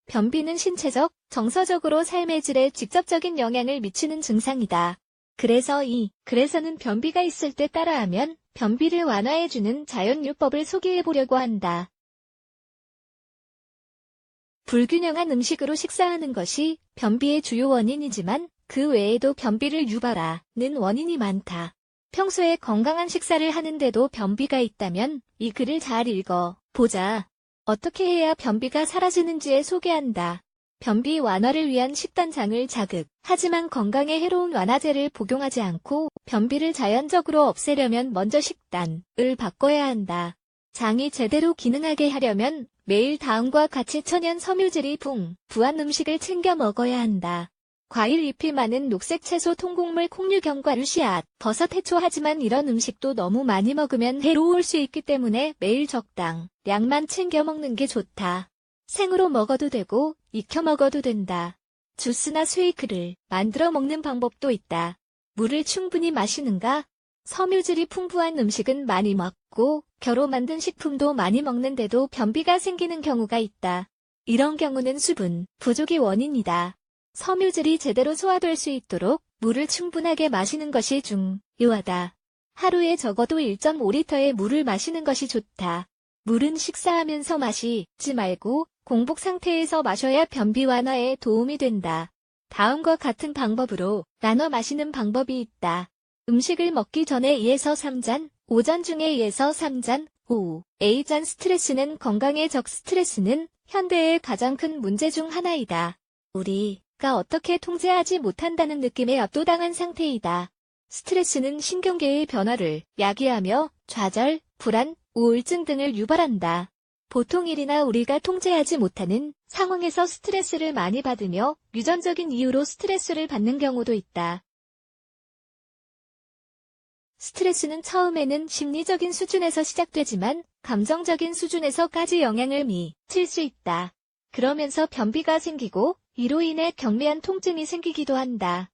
변비는 신체적, 정서적으로 삶의 질에 직접적인 영향을 미치는 증상이다. 그래서는 변비가 있을 때 따라하면 변비를 완화해주는 자연요법을 소개해보려고 한다. 불균형한 음식으로 식사하는 것이 변비의 주요 원인이지만 그 외에도 변비를 유발하는 원인이 많다. 평소에 건강한 식사를 하는데도 변비가 있다면 이 글을 잘 읽어보자. 어떻게 해야 변비가 사라지는지에 소개한다. 변비 완화를 위한 식단장을 자극. 하지만 건강에 해로운 완화제를 복용하지 않고 변비를 자연적으로 없애려면 먼저 식단을 바꿔야 한다. 장이 제대로 기능하게 하려면 매일 다음과 같이 천연 섬유질이 풍부한 음식을 챙겨 먹어야 한다. 과일 잎이 많은 녹색 채소, 통곡물, 콩류경과 루시앗, 버섯, 해초. 하지만 이런 음식도 너무 많이 먹으면 해로울 수 있기 때문에 매일 적당량만 챙겨 먹는 게 좋다. 생으로 먹어도 되고 익혀 먹어도 된다. 주스나 쉐이크를 만들어 먹는 방법도 있다. 물을 충분히 마시는가? 섬유질이 풍부한 음식은 많이 먹고 겨로 만든 식품도 많이 먹는데도 변비가 생기는 경우가 있다. 이런 경우는 수분 부족이 원인이다. 섬유질이 제대로 소화될 수 있도록 물을 충분하게 마시는 것이 중요하다. 하루에 적어도 1.5리터의 물을 마시는 것이 좋다. 물은 식사하면서 마시지 말고 공복 상태에서 마셔야 변비 완화에 도움이 된다. 다음과 같은 방법으로 나눠 마시는 방법이 있다. 음식을 먹기 전에 2에서 3잔, 오전 중에 2에서 3잔, 오후 A잔. 스트레스는 건강에 스트레스는 현대의 가장 큰 문제 중 하나이다. 우리가 어떻게 통제하지 못한다는 느낌에 압도당한 상태이다. 스트레스는 신경계의 변화를 야기하며 좌절, 불안, 우울증 등을 유발한다. 보통 일이나 우리가 통제하지 못하는 상황에서 스트레스를 많이 받으며 유전적인 이유로 스트레스를 받는 경우도 있다. 스트레스는 처음에는 심리적인 수준에서 시작되지만 감정적인 수준에서까지 영향을 미칠 수 있다. 그러면서 변비가 생기고 이로 인해 경미한 통증이 생기기도 한다.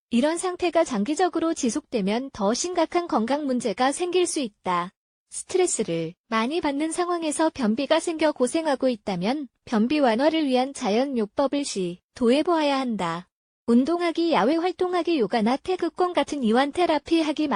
이런 상태가 장기적으로 지속되면 더 심각한 건강 문제가 생길 수 있다. 스트레스를 많이 받는 상황에서 변비가 생겨 고생하고 있다면 변비 완화를 위한 자연요법을 시도해보아야 한다. 운동하기, 야외 활동하기, 요가나 태극권 같은 이완 테라피 하기,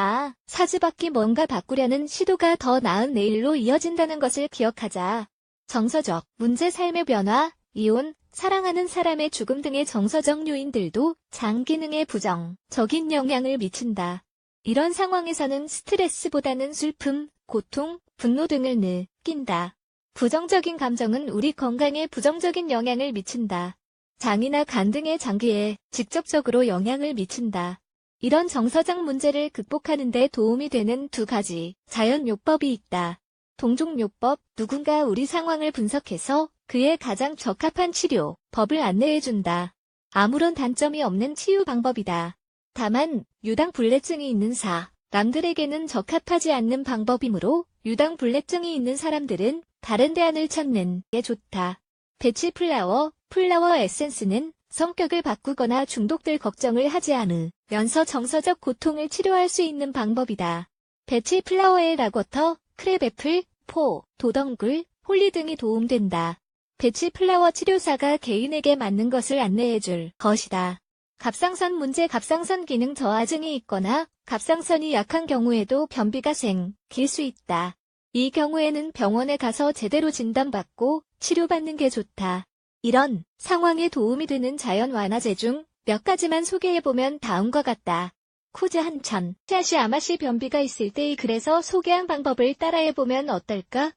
사지받기, 뭔가 바꾸려는 시도가 더 나은 내일로 이어진다는 것을 기억하자. 정서적 문제, 삶의 변화, 이혼, 사랑하는 사람의 죽음 등의 정서적 요인들도 장 기능에 부정적인 영향을 미친다. 이런 상황에서는 스트레스보다는 슬픔, 고통, 분노 등을 느낀다. 부정적인 감정은 우리 건강에 부정적인 영향을 미친다. 장이나 간 등의 장기에 직접적으로 영향을 미친다. 이런 정서적 문제를 극복하는 데 도움이 되는 2가지 자연요법이 있다. 동종요법, 누군가 우리 상황을 분석해서 그에 가장 적합한 치료법을 안내해준다. 아무런 단점이 없는 치유 방법이다. 다만 유당불내증이 있는 사람들에게는 적합하지 않는 방법이므로 유당불내증이 있는 사람들은 다른 대안을 찾는 게 좋다. 배치 플라워 에센스는 성격을 바꾸거나 중독될 걱정을 하지 않으면서 정서적 고통을 치료할 수 있는 방법이다. 배치 플라워의 락워터, 크랩애플, 포, 도덩굴, 홀리 등이 도움된다. 배치 플라워 치료사가 개인에게 맞는 것을 안내해줄 것이다. 갑상선 문제, 갑상선 기능 저하증이 있거나 갑상선이 약한 경우에도 변비가 생길 수 있다. 이 경우에는 병원에 가서 제대로 진단받고 치료받는 게 좋다. 이런 상황에 도움이 되는 자연 완화제 중 몇 가지만 소개해보면 다음과 같다. 쿠즈 한천, 샤시 아마시 변비가 있을 때 그래서 소개한 방법을 따라해보면 어떨까?